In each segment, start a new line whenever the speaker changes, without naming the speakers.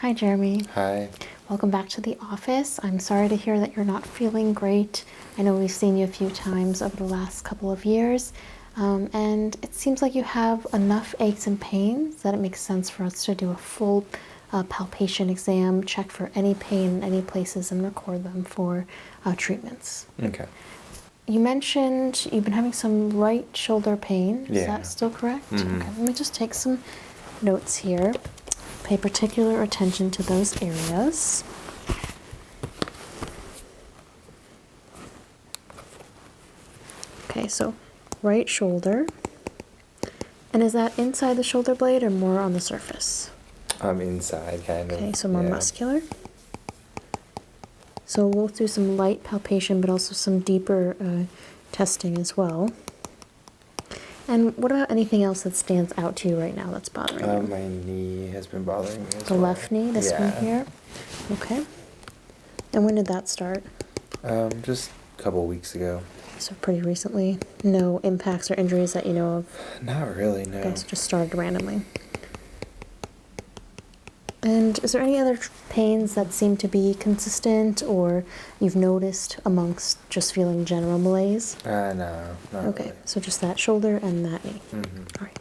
Hi, Jeremy.
Hi.
Welcome back to the office. I'm sorry to hear that you're not feeling great. I know we've seen you a few times over the last couple of years, and it seems like you have enough aches and pains that it makes sense for us to do a full palpation exam, check for any pain in any places, and record them for treatments.
Okay.
You mentioned you've been having some right shoulder pain. Is that still correct?
Mm-hmm.
Okay, let me just take some notes here. Pay particular attention to those areas. Okay, so right shoulder. And is that inside the shoulder blade or more on the surface?
Inside, kind of.
Okay, so more muscular. So we'll do some light palpation, but also some deeper testing as well. And what about anything else that stands out to you right now that's bothering you?
My knee has been bothering me as
The
well.
left knee, this one here? Okay. And when did that start?
Just a couple weeks ago.
So pretty recently. No impacts or injuries that you know of?
Not really, no.
Okay, so just started randomly. And is there any other pains that seem to be consistent or you've noticed amongst just feeling general malaise?
No, not
Okay,
really.
so just that shoulder and that knee.
Mm-hmm.
All right.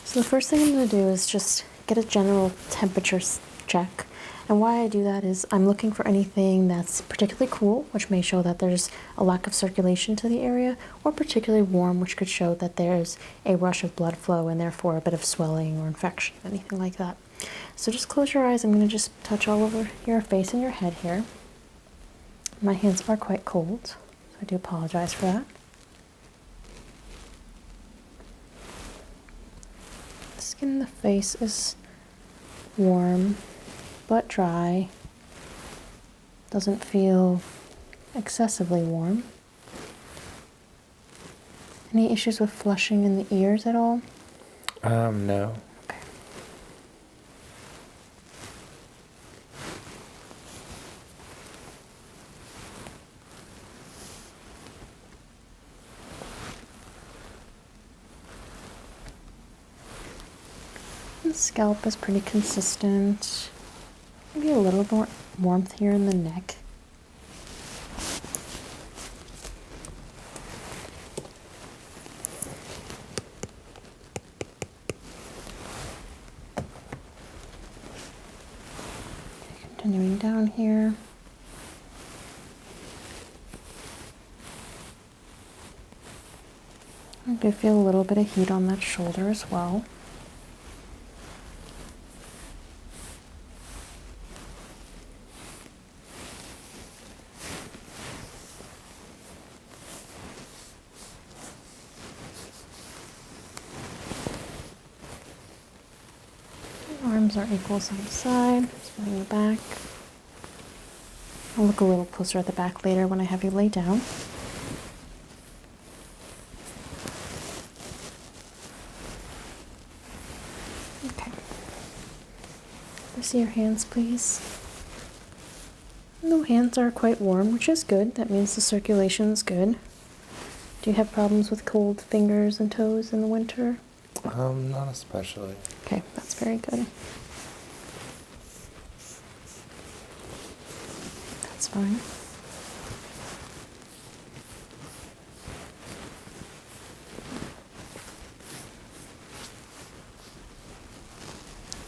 So the first thing I'm going to do is just get a general temperature check. And why I do that is I'm looking for anything that's particularly cool, which may show that there's a lack of circulation to the area, or particularly warm, which could show that there's a rush of blood flow and therefore a bit of swelling or infection, anything like that. So just close your eyes. I'm going to just touch all over your face and your head here. My hands are quite cold, so I do apologize for that. The skin in the face is warm but dry. Doesn't feel excessively warm. Any issues with flushing in the ears at all?
No.
Okay. The scalp is pretty consistent. Maybe a little more warmth here in the neck. Continuing down here. I do feel a little bit of heat on that shoulder as well. Arms are equal side to side, spreading the back. I'll look a little closer at the back later when I have you lay down. Okay. Let me see your hands, please. The hands are quite warm, which is good. That means the circulation's good. Do you have problems with cold fingers and toes in the winter?
Not especially.
Okay, that's very good. That's fine.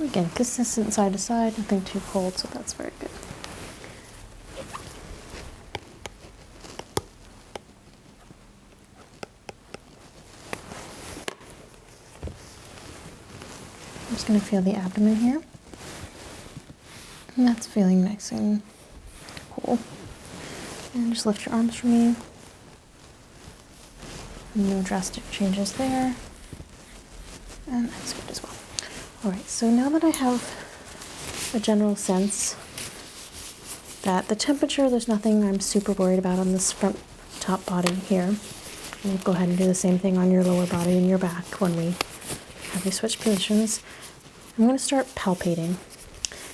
Again, consistent side to side, nothing too cold, so that's very good. I'm just going to feel the abdomen here. And that's feeling nice and cool. And just lift your arms for me. No drastic changes there. And that's good as well. Alright, so now that I have a general sense that the temperature, there's nothing I'm super worried about on this front top body here. We'll go ahead and do the same thing on your lower body and your back when we have you switch positions. I'm going to start palpating.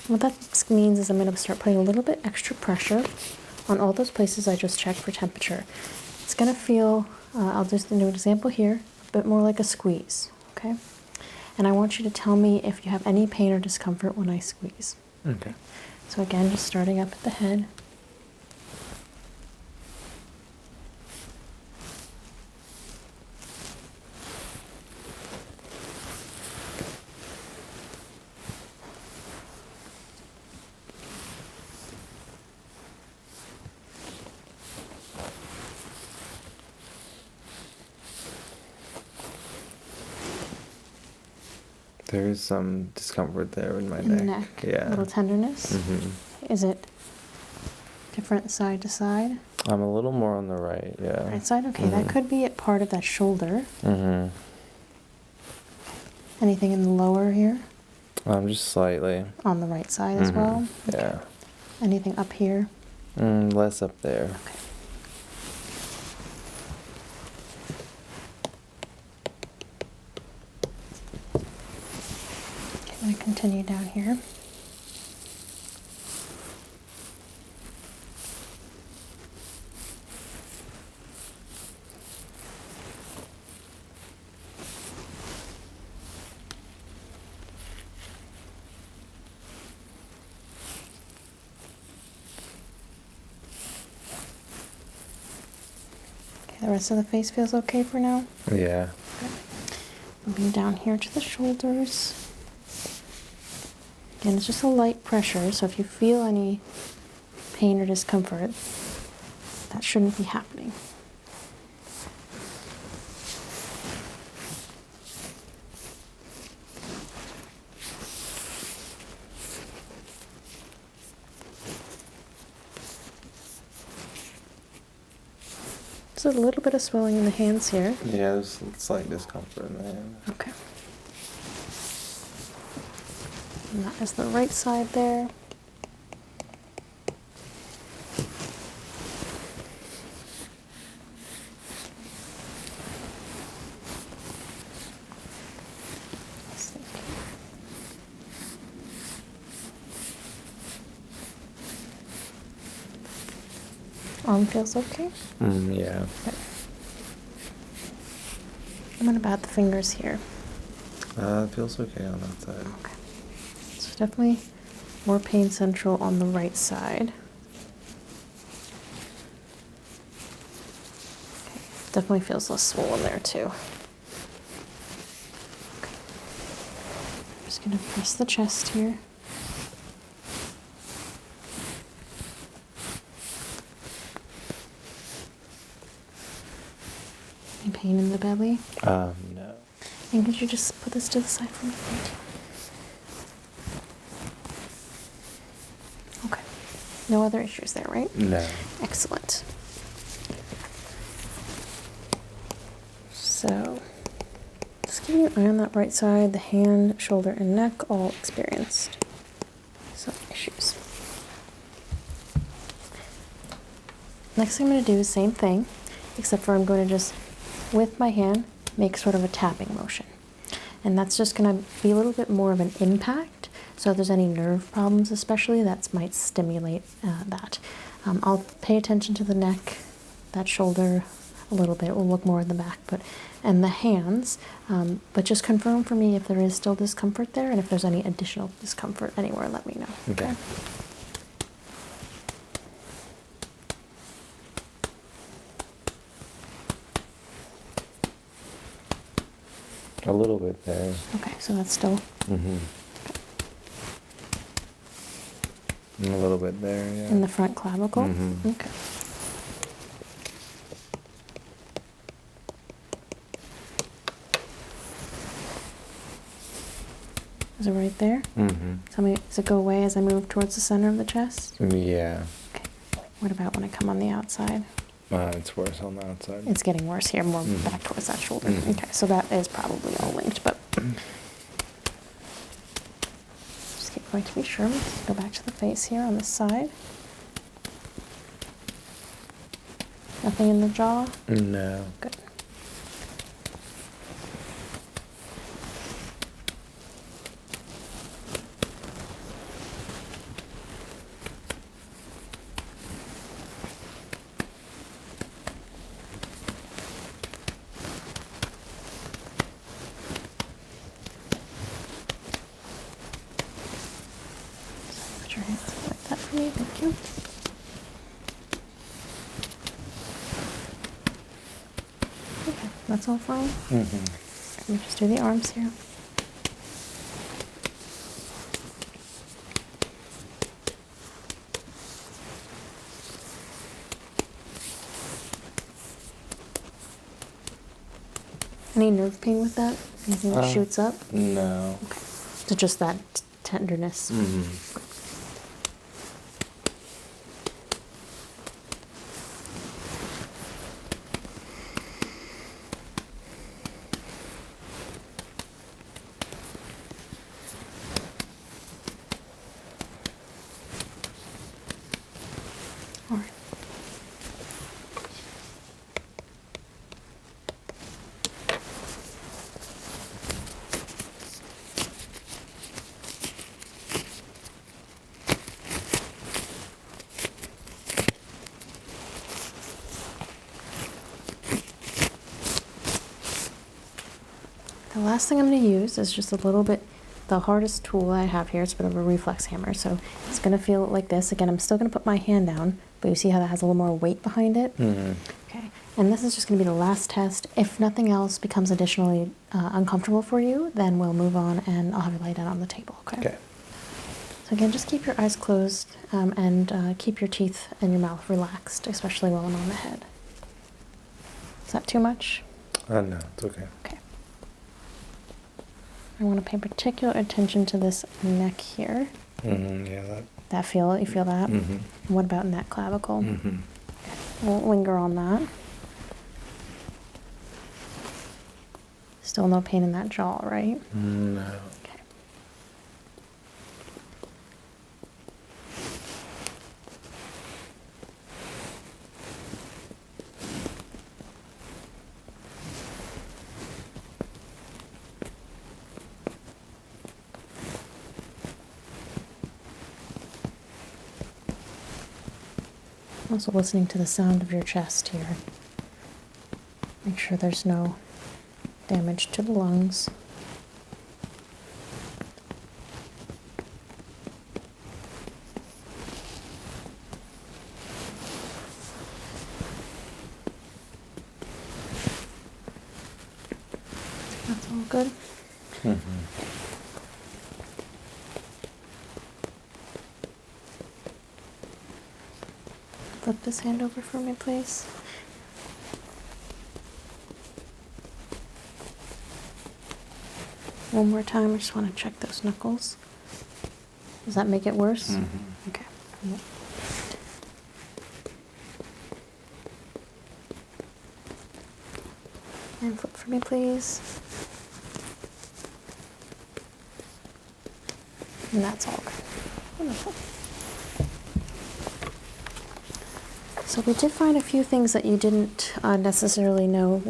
What that means is I'm going to start putting a little bit extra pressure on all those places I just checked for temperature. It's going to feel, I'll just do an example here, a bit more like a squeeze, okay? And I want you to tell me if you have any pain or discomfort when I squeeze.
Okay.
So again, just starting up at the head.
There is some discomfort there in my
In the
neck.
neck,
Yeah.
a little tenderness.
Mm-hmm.
Is it different side to side?
I'm a little more on the right, yeah.
Right side? Okay, that could be a part of that shoulder.
Mm-hmm.
Anything in the lower here?
Just slightly.
On the right side as well?
Yeah.
Anything up here?
Less up there.
Okay. I'm going to continue down here. Okay, the rest of the face feels okay for now?
Yeah.
Moving down here to the shoulders. Again, it's just a light pressure, so if you feel any pain or discomfort, that shouldn't be happening. There's a little bit of swelling in the hands here.
Yeah, there's slight discomfort in the hand.
Okay. And that is the right side there. Let's see. Arm feels okay?
Yeah.
Okay. And what about the fingers here?
It feels okay on that side.
Okay. So definitely more pain central on the right side. Okay. Definitely feels less swollen there too. Okay. I'm just going to press the chest here. Any pain in the belly?
No.
And could you just put this to the side for me? Okay. No other issues there, right?
No.
Excellent. So, just keeping an eye on that right side, the hand, shoulder, and neck all experienced some issues. Next thing I'm going to do is same thing, except for I'm going to just, with my hand, make sort of a tapping motion. And that's just going to be a little bit more of an impact. So if there's any nerve problems especially, that might stimulate that. I'll pay attention to the neck, that shoulder a little bit. We'll look more in the back, and the hands. But just confirm for me if there is still discomfort there, and if there's any additional discomfort anywhere, let me know.
Okay. A little bit there.
Okay, so that's still...
And a little bit there, yeah.
in the front clavicle? Okay. Is it right there? Tell me, does it go away as I move towards the center of the chest?
Yeah.
Okay. What about when I come on the outside?
It's worse on the outside.
It's getting worse here, more back towards that shoulder. Okay, so that is probably all linked, but just keep going to be sure. Let's go back to the face here on this side. Nothing in the jaw?
No.
Good. thank you. Okay, that's all fine.
Mm-hmm.
Let me just do the arms here. Any nerve pain with that? Anything that shoots up?
No.
Okay. So just that tenderness.
Mm-hmm.
All right. The last thing I'm going to use is just a little bit, the hardest tool I have here. It's a bit of a reflex hammer, so it's going to feel like this. Again, I'm still going to put my hand down, but you see how that has a little more weight behind it?
Mm-hmm.
Okay, and this is just going to be the last test. If nothing else becomes additionally uncomfortable for you, then we'll move on and I'll have you lay down on the table, okay?
Okay.
So again, just keep your eyes closed and keep your teeth and your mouth relaxed, especially while I'm on the head. Is that too much?
No, it's okay.
Okay. I want to pay particular attention to this neck here.
Mm-hmm. Yeah, that.
That feel, you feel that?
Mm-hmm.
And what about neck clavicle?
Mm-hmm.
Won't linger on that. Still no pain in that jaw, right?
No.
Okay. Also listening to the sound of your chest here. Make sure there's no damage to the lungs. That's all good.
Mm-hmm.
Flip this hand over for me, please. One more time, I just want to check those knuckles. Does that make it worse?
Mm-hmm.
Okay. And flip for me, please. And that's all good. Wonderful. So we did find a few things that you didn't necessarily know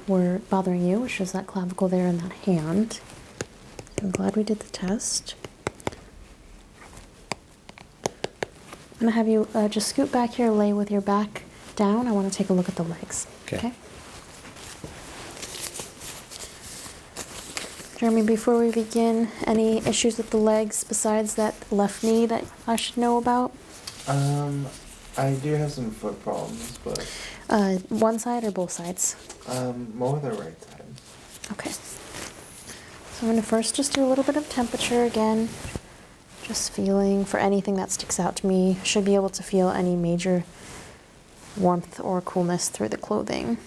were bothering you, which is that clavicle there and that hand. I'm glad we did the test. I'm going to have you just scoot back here, lay with your back down. I want to take a look at the legs.
Okay.
Jeremy, before we begin, any issues with the legs besides that left knee that I should know about?
I do have some foot problems, but
One side or both sides?
more the right side.
Okay. So I'm going to first just do a little bit of temperature again. Just feeling for anything that sticks out to me. Should be able to feel any major warmth or coolness through the clothing.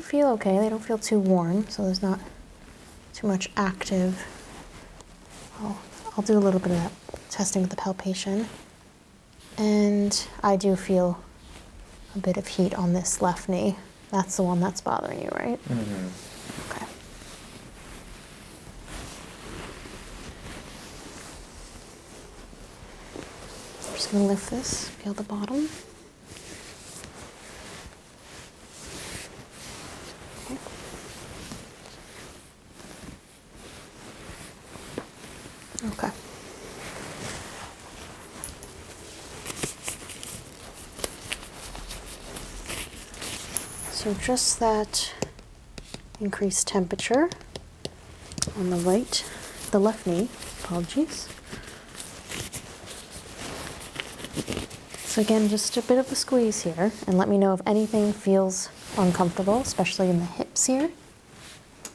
Feel okay. They don't feel too warm, so there's not too much active. I'll do a little bit of that testing with the palpation. And I do feel a bit of heat on this left knee. That's the one that's bothering you, right?
Mm-hmm.
Okay. I'm just going to lift this, feel the bottom. Okay. Okay. So just that increase temperature on the left knee, apologies. So again, just a bit of a squeeze here, and let me know if anything feels uncomfortable, especially in the hips here.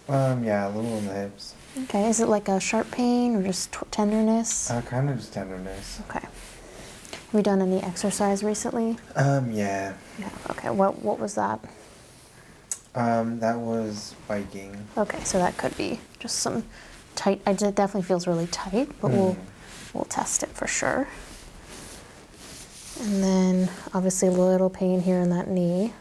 Yeah, a little in the hips.
Okay, is it like a sharp pain or just tenderness?
Kind of just tenderness.
Okay. Have you done any exercise recently?
Yeah.
Yeah. Okay, what was that?
That was biking.
Okay, so that could be just some tight, it definitely feels really tight, but we'll test it for sure. And then obviously a little pain here in that knee.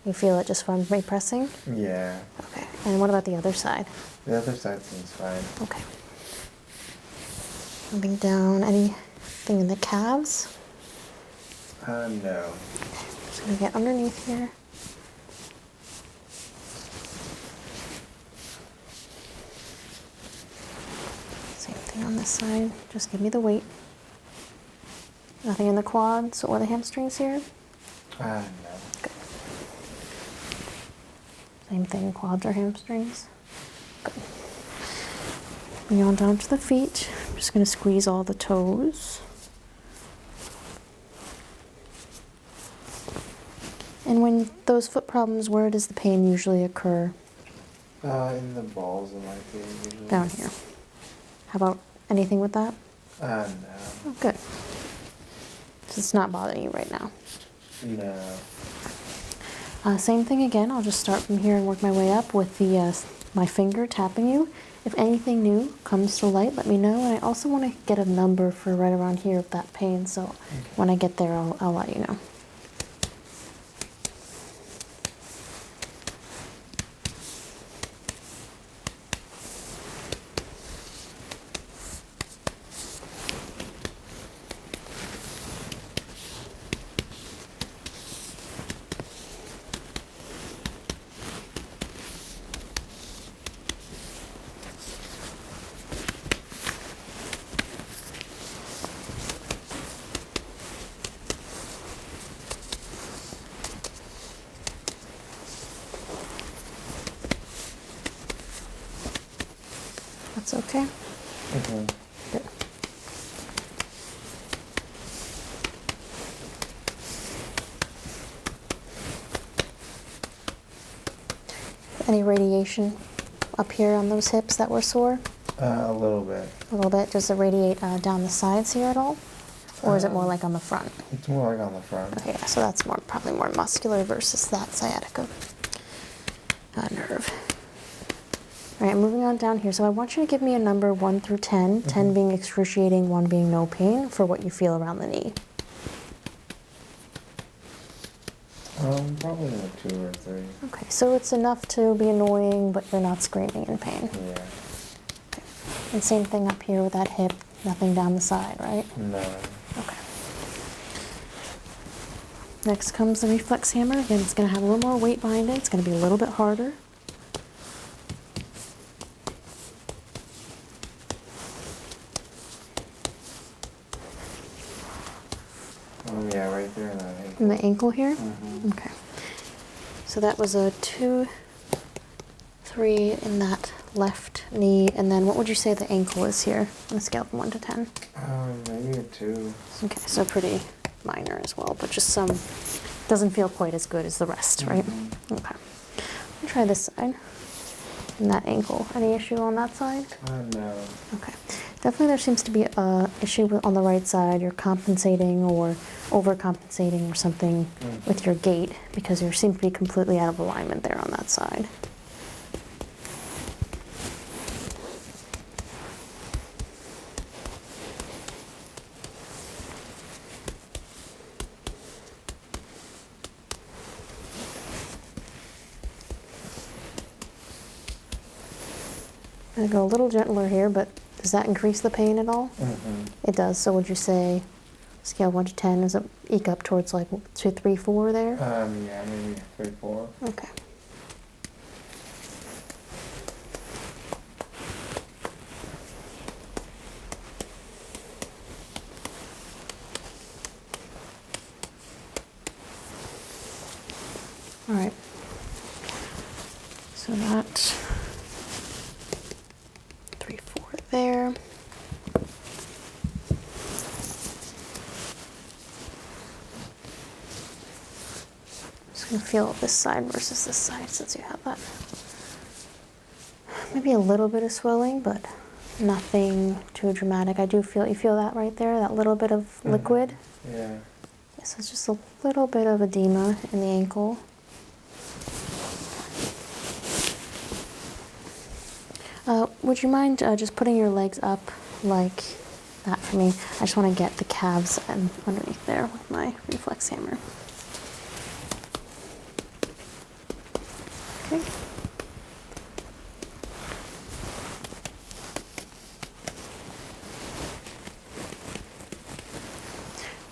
You feel it just from me pressing?
Yeah.
Okay, and what about the other side?
The other side seems fine.
Okay. Moving down, anything in the calves?
No.
Just gonna get underneath here. Same thing on this side, just give me the weight. Nothing in the quads or the hamstrings here?
No.
Good. Same thing, quads or hamstrings? Good. Bring on down to the feet. I'm just going to squeeze all the toes. And when those foot problems, where does the pain usually occur?
In the balls of my feet usually.
Down here. How about anything with that?
No.
Oh, good. So it's not bothering you right now?
No.
Same thing again, I'll just start from here and work my way up with the my finger tapping you. If anything new comes to light, let me know. And I also want to get a number for right around here of that pain, so when I get there, I'll let you know. That's okay? Good. Any radiation up here on those hips that were sore?
A little bit.
A little bit. Does it radiate down the sides here at all? Or is it more like on the front?
It's more like on the front.
Okay, yeah, so that's probably more muscular versus that sciatica nerve. All right, moving on down here. So I want you to give me a number 1 through 10, 10 being excruciating, 1 being no pain, for what you feel around the knee.
Probably like 2 or 3.
Okay, so it's enough to be annoying, but you're not screaming in pain.
Yeah.
Okay. And same thing up here with that hip, nothing down the side, right?
No.
Okay. Next comes the reflex hammer. Again, it's going to have a little more weight behind it. It's going to be a little bit harder.
Yeah, right there in that ankle.
In the ankle here? Okay. So that was a 2, 3 in that left knee. And then what would you say the ankle is here on a scale from 1 to 10?
Maybe a 2.
Okay, so pretty minor as well, but just some, doesn't feel quite as good as the rest, right? Okay. I'll try this side. And that ankle. Any issue on that side?
No.
Okay. Definitely there seems to be an issue on the right side. You're compensating or overcompensating or something with your gait, because you seem to be completely out of alignment there on that side. I'm gonna go a little gentler here, but does that increase the pain at all? It does. So would you say, scale 1 to 10, does it eke up towards like 2, 3, 4 there?
Yeah, maybe 3, 4.
Okay. All right. 3, 4 there. Just gonna feel this side versus this side since you have that. Maybe a little bit of swelling, but nothing too dramatic. I do feel, you feel that right there, that little bit of liquid?
Yeah.
So it's just a little bit of edema in the ankle. Would you mind just putting your legs up like that for me? I just want to get the calves and underneath there with my reflex hammer. Okay.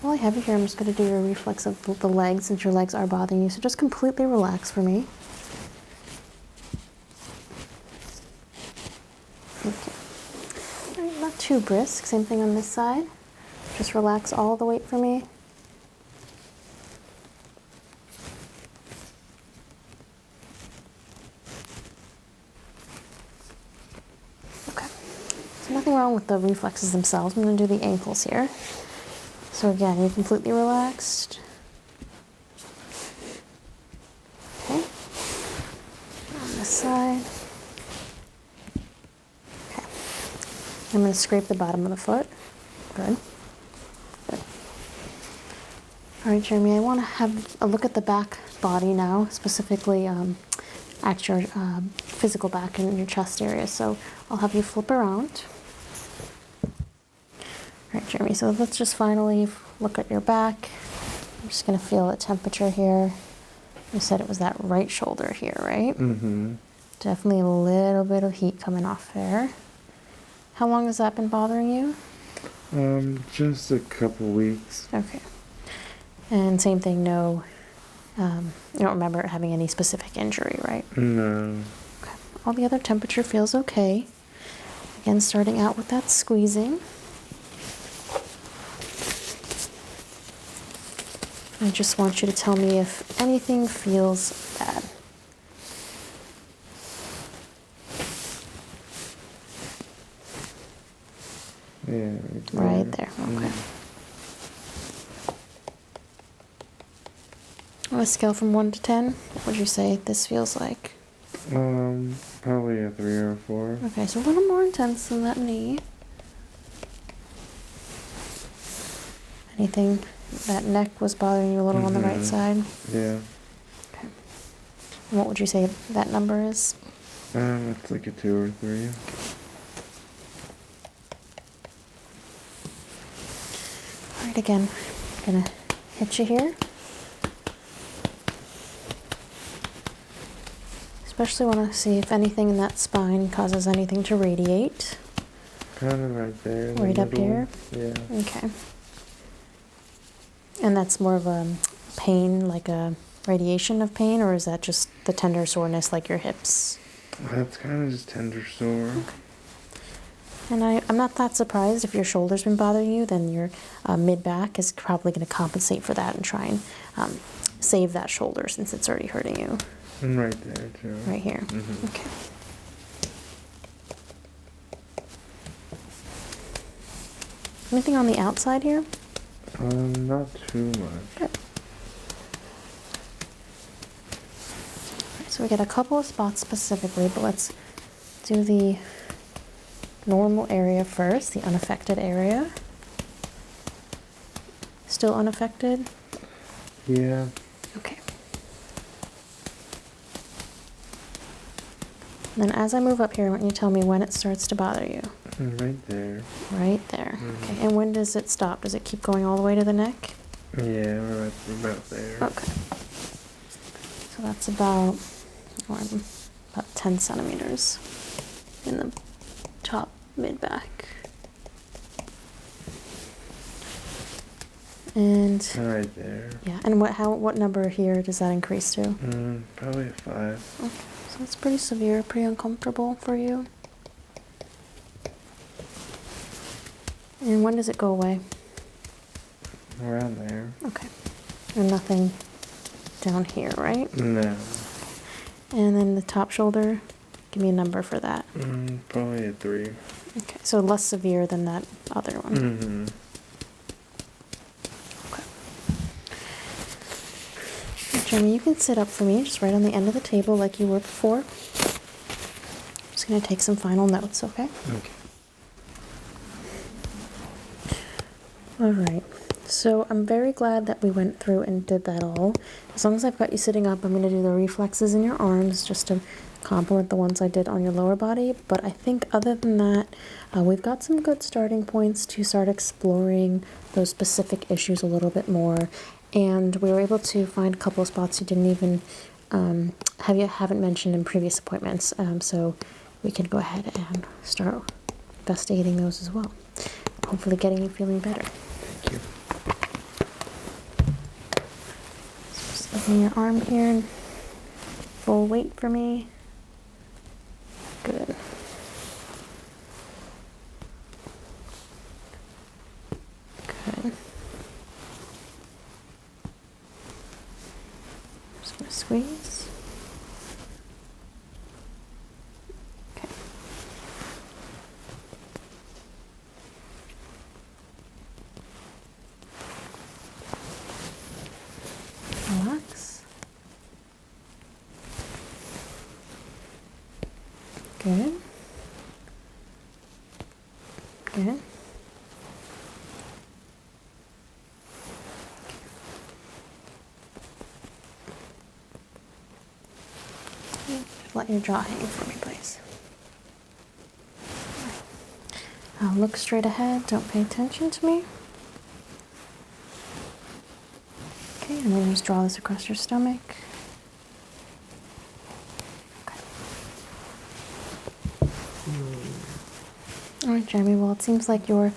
While I have you here, I'm just going to do your reflex of the legs since your legs are bothering you. So just completely relax for me. Okay. All right, not too brisk. Same thing on this side. Just relax all the weight for me. Okay. So nothing wrong with the reflexes themselves. I'm going to do the ankles here. So again, you're completely relaxed. Okay. On this side. Okay. I'm going to scrape the bottom of the foot. Good. Good. All right, Jeremy, I want to have a look at the back body now, specifically at your physical back and your chest area. So I'll have you flip around. All right, Jeremy, so let's just finally look at your back. I'm just going to feel the temperature here. You said it was that right shoulder here, right?
Mm-hmm.
Definitely a little bit of heat coming off there. How long has that been bothering you?
Just a couple weeks.
Okay. And same thing, no, you don't remember having any specific injury, right?
No.
Okay. All the other temperature feels okay. Again, starting out with that squeezing. I just want you to tell me if anything feels bad.
Yeah.
Right there, okay. On a scale from 1 to 10, what would you say this feels like?
Probably a 3 or 4.
Okay, so a little more intense than that knee. Anything, that neck was bothering you a little on the right side?
Yeah.
Okay. And what would you say that number is?
It's like a 2 or 3.
All right, again, I'm gonna hit you here. Especially want to see if anything in that spine causes anything to radiate.
Kind of right there.
Right up here?
Yeah.
Okay. And that's more of a pain, like a radiation of pain, or is that just the tender soreness like your hips?
That's kind of just tender sore.
Okay. And I'm not that surprised if your shoulder's been bothering you, then your mid-back is probably going to compensate for that and try and save that shoulder since it's already hurting you.
And right there, too.
Right here.
Mm-hmm.
Okay. Anything on the outside here?
Not too much.
Good. So we get a couple of spots specifically, but let's do the normal area first, the unaffected area. Still unaffected?
Yeah.
Okay. Then as I move up here, I want you to tell me when it starts to bother you.
Right there.
Right there.
Mm-hmm.
Okay. And when does it stop? Does it keep going all the way to the neck?
Yeah, we're about there.
Okay. So that's about 10 centimeters in the top mid-back. And
Right there.
yeah, and what number here does that increase to?
Probably a 5.
Okay, so it's pretty severe, pretty uncomfortable for you. And when does it go away?
Around there.
Okay. And nothing down here, right?
No.
And then the top shoulder, Give me a number for that.
Probably a 3.
Okay, so less severe than that other one.
Mm-hmm.
Jeremy, you can sit up for me, just right on the end of the table like you were before. I'm just going to take some final notes, okay?
Okay.
All right. So I'm very glad that we went through and did that all. As long as I've got you sitting up, I'm going to do the reflexes in your arms just to complement the ones I did on your lower body. But I think other than that, we've got some good starting points to start exploring those specific issues a little bit more. And we were able to find a couple of spots you didn't even haven't mentioned in previous appointments. So we can go ahead and start investigating those as well. Hopefully getting you feeling better.
Thank you.
Just open your arm here. Full weight for me. Good. Good. Just gonna squeeze. Okay. Relax. Good. Good. Let your jaw hang for me, please. Look straight ahead. Don't pay attention to me. Okay, and then just draw this across your stomach. Okay. All right, Jeremy. Well, it seems like your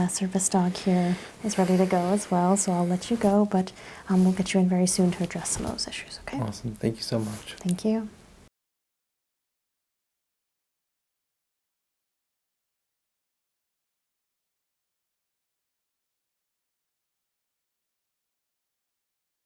service dog here is ready to go as well, so I'll let you go, but we'll get you in very soon to address some of those issues, okay?
Awesome. Thank you so much.
Thank you.